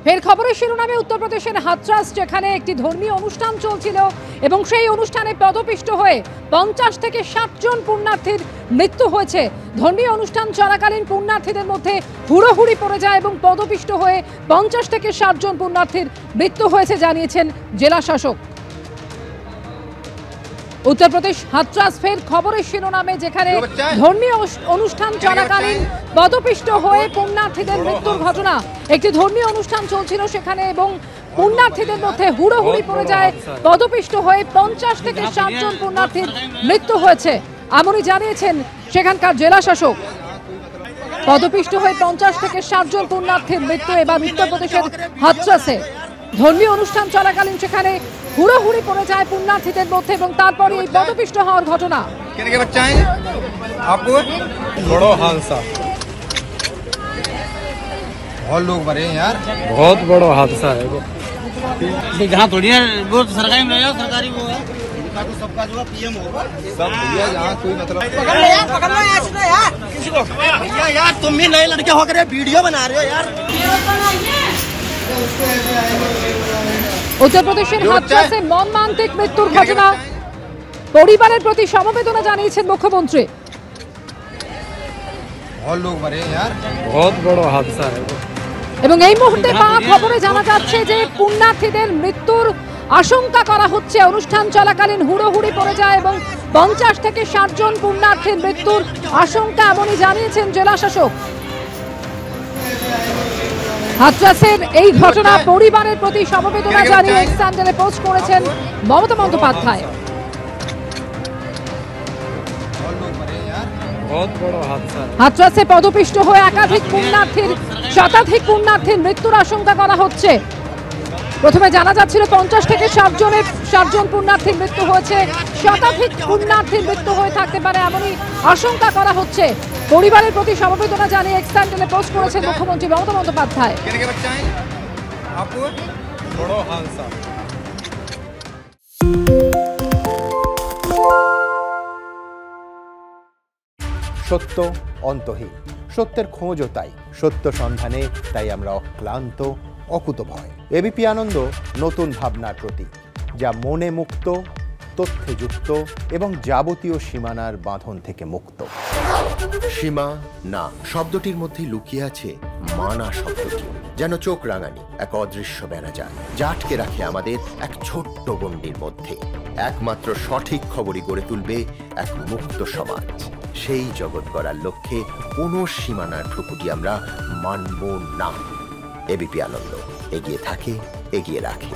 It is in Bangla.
ফের খবরের শিরোনামে উত্তরপ্রদেশের হাথরাস, যেখানে একটি ধর্মীয় অনুষ্ঠান চলছিল এবং সেই অনুষ্ঠানে পদপিষ্ট হয়ে 50 থেকে 60 জন পুণ্যার্থীর মৃত্যু হয়েছে। ধর্মীয় অনুষ্ঠান চলাকালীন পুণ্যার্থীদের মধ্যে হুড়োহুড়ি পড়ে যায় এবং পদপিষ্ট হয়ে 50 থেকে 60 জন পুণ্যার্থীর মৃত্যু হয়েছে জানিয়েছেন জেলা শাসক। উত্তরপ্রদেশ হাথরাস ফের খবরের শিরোনামে, যেখানে ধর্মীয় অনুষ্ঠান চলাকালীন পদপিষ্ট হয়ে পুণ্যার্থীদের মৃত্যুর ঘটনা। একটি ধর্মীয় অনুষ্ঠান চলছিল সেখানে এবং পুণ্যার্থীদের মধ্যে হুড়োহুড়ি পড়ে যায়, পদপিষ্ট হয়ে 50 থেকে 60 জন পুণ্যার্থীর মৃত্যু হয়েছে এমনই জানিয়েছেন সেখানকার জেলা শাসক। পদপিষ্ট হয়ে 50 থেকে 60 জন পুণ্যার্থীর মৃত্যু এবার উত্তরপ্রদেশের হাথরাসে। ধর্মীয় অনুষ্ঠান চলাকালীন সেখানে হুড়োহুড়ি পড়ে যায় পুণ্যার্থীদের মধ্যে এবং তারপরে এই পদপিষ্ট হওয়ার ঘটনা। बहुत लोग मरे हैं यार, बहुत बड़ा हादसा है। जहाँ थोड़ी है वो सरकारी में रहेगा, सरकारी वो है तो सबका जो पीएम होगा सब भैया यहाँ कोई मतलब पकड़ना यार किसी को भैया यार तुम भी नए लड़के होकर वीडियो बना रहे हो यार। উত্তরপ্রদেশের হাথরাসে মর্মান্তিক মৃত্যুর ঘটনা, পরিবারের প্রতি সমবেদনা জানিয়েছেন মুখ্যমন্ত্রী। बहुत लोग मरे हैं यार, बहुत बड़ा हादसा है। এবং এই মুহূর্তে পাওয়া খবরে জানা যাচ্ছে যে পুণ্যার্থীদের মৃত্যুর আশঙ্কা করা হচ্ছে। অনুষ্ঠান চলাকালীন হুড়োহুড়ি পড়ে যায় এবং 50 থেকে 60 জন পুণ্যার্থীর মৃত্যুর আশঙ্কা এমনই জানিয়েছেন জেলা শাসক। হাথরাসের এই ঘটনা পরিবারের প্রতি সমবেদনা জানিয়ে এক্স হ্যান্ডেলে পোস্ট করেছেন মমতা বন্দ্যোপাধ্যায়। হাথরাসে পদপিষ্ট হয়ে শতাধিক পুণ্যার্থীর মৃত্যুর আশঙ্কা করা হচ্ছে। প্রথমে জানা যাচ্ছিল 50 থেকে 60 জন পুণ্যার্থীর মৃত্যু হয়েছে, শতাধিক পুণ্যার্থীর মৃত্যু হয়ে থাকতে পারে এমনই আশঙ্কা করা হচ্ছে। পরিবারের প্রতি সমবেদনা জানিয়ে এক্স হ্যান্ডেলে পোস্ট করেছেন মুখ্যমন্ত্রী মমতা বন্দ্যোপাধ্যায়। সত্য অন্তহীন, সত্যের খোঁজও তাই, সত্য সন্ধানে তাই আমরা অক্লান্ত, অকুতভয়। এবিপি আনন্দ নতুন ভাবনার প্রতীক, যা মনে মুক্ত, তথ্যে যুক্ত এবং যাবতীয় সীমানার বাঁধন থেকে মুক্ত। সীমা না শব্দটির মধ্যে লুকিয়ে আছে মানা শব্দটি, যেন চোখ রাঙানি এক অদৃশ্য বেড়াজাল, যা আটকে রাখে আমাদের এক ছোট্ট গণ্ডির মধ্যে। একমাত্র সঠিক খবরই গড়ে তুলবে এক মুক্ত সমাজ। সেই জগৎ গড়ার লক্ষ্যে কোনো সীমানার ঠুকুটি আমরা মানব না। এবিপি আনন্দ এগিয়ে থাকে, এগিয়ে রাখে।